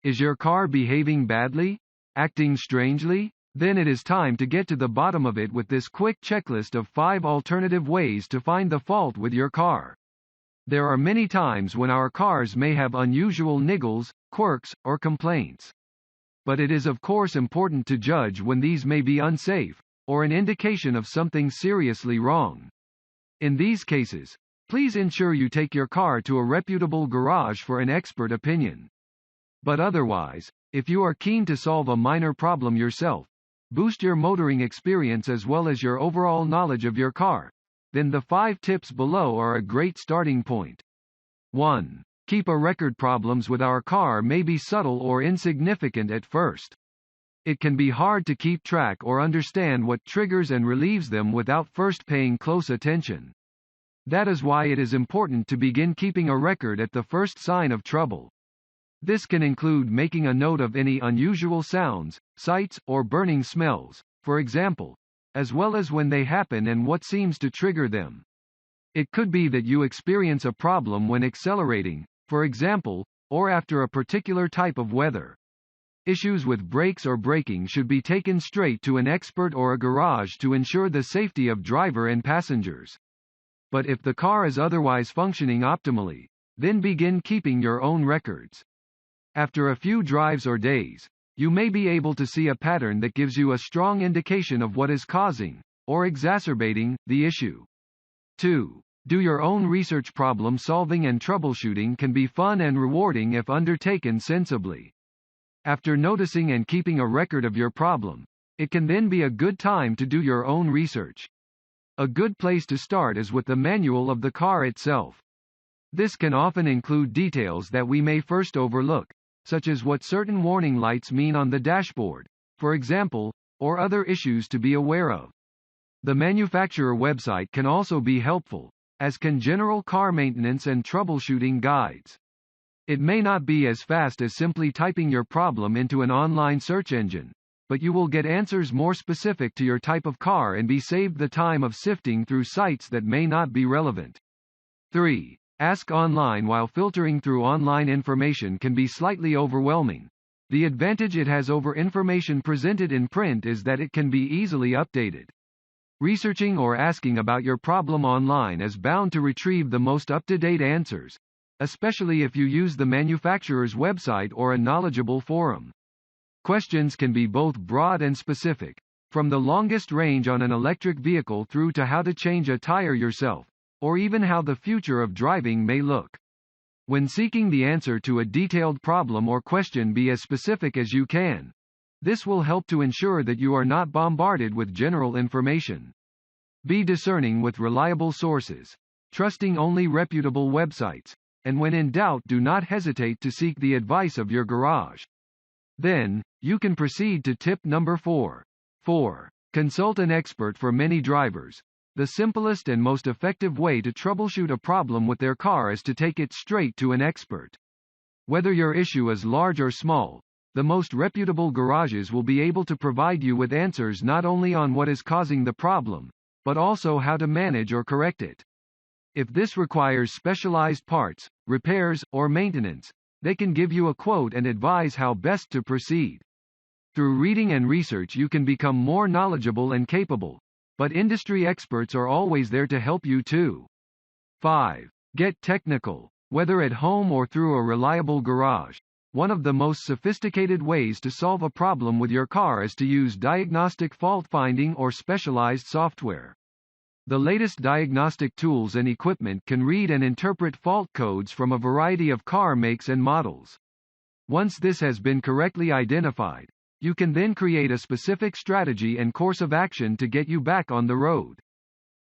Is your car behaving badly? Acting strangely? Then it is time to get to the bottom of it with this quick checklist of 5 alternative ways to find the fault with your car. There are many times when our cars may have unusual niggles, quirks, or complaints. But it is of course important to judge when these may be unsafe, or an indication of something seriously wrong. In these cases, please ensure you take your car to a reputable garage for an expert opinion. But otherwise, if you are keen to solve a minor problem yourself, boost your motoring experience as well as your overall knowledge of your car, then the 5 tips below are a great starting point. 1. Keep a record. Problems with our car may be subtle or insignificant at first. It can be hard to keep track or understand what triggers and relieves them without first paying close attention. That is why it is important to begin keeping a record at the first sign of trouble. This can include making a note of any unusual sounds, sights, or burning smells, for example, as well as when they happen and what seems to trigger them. It could be that you experience a problem when accelerating, for example, or after a particular type of weather. Issues with brakes or braking should be taken straight to an expert or a garage to ensure the safety of driver and passengers. But if the car is otherwise functioning optimally, then begin keeping your own records. After a few drives or days, you may be able to see a pattern that gives you a strong indication of what is causing, or exacerbating, the issue. 2. Do your own research. Problem solving and troubleshooting can be fun and rewarding if undertaken sensibly. After noticing and keeping a record of your problem, it can then be a good time to do your own research. A good place to start is with the manual of the car itself. This can often include details that we may first overlook, such as what certain warning lights mean on the dashboard, for example, or other issues to be aware of. The manufacturer website can also be helpful, as can general car maintenance and troubleshooting guides. It may not be as fast as simply typing your problem into an online search engine, but you will get answers more specific to your type of car and be saved the time of sifting through sites that may not be relevant. 3. Ask online. While filtering through online information can be slightly overwhelming, the advantage it has over information presented in print is that it can be easily updated. Researching or asking about your problem online is bound to retrieve the most up-to-date answers, especially if you use the manufacturer's website or a knowledgeable forum. Questions can be both broad and specific, from the longest range on an electric vehicle through to how to change a tire yourself, or even how the future of driving may look. When seeking the answer to a detailed problem or question, be as specific as you can. This will help to ensure that you are not bombarded with general information. Be discerning with reliable sources, trusting only reputable websites, and when in doubt, do not hesitate to seek the advice of your garage. Then, you can proceed to tip number 4. 4. Consult an expert. For many drivers, the simplest and most effective way to troubleshoot a problem with their car is to take it straight to an expert. Whether your issue is large or small, the most reputable garages will be able to provide you with answers not only on what is causing the problem, but also how to manage or correct it. If this requires specialized parts, repairs, or maintenance, they can give you a quote and advise how best to proceed. Through reading and research, you can become more knowledgeable and capable, but industry experts are always there to help you too. 5. Get technical. Whether at home or through a reliable garage, one of the most sophisticated ways to solve a problem with your car is to use diagnostic fault finding or specialized software. The latest diagnostic tools and equipment can read and interpret fault codes from a variety of car makes and models. Once this has been correctly identified, you can then create a specific strategy and course of action to get you back on the road.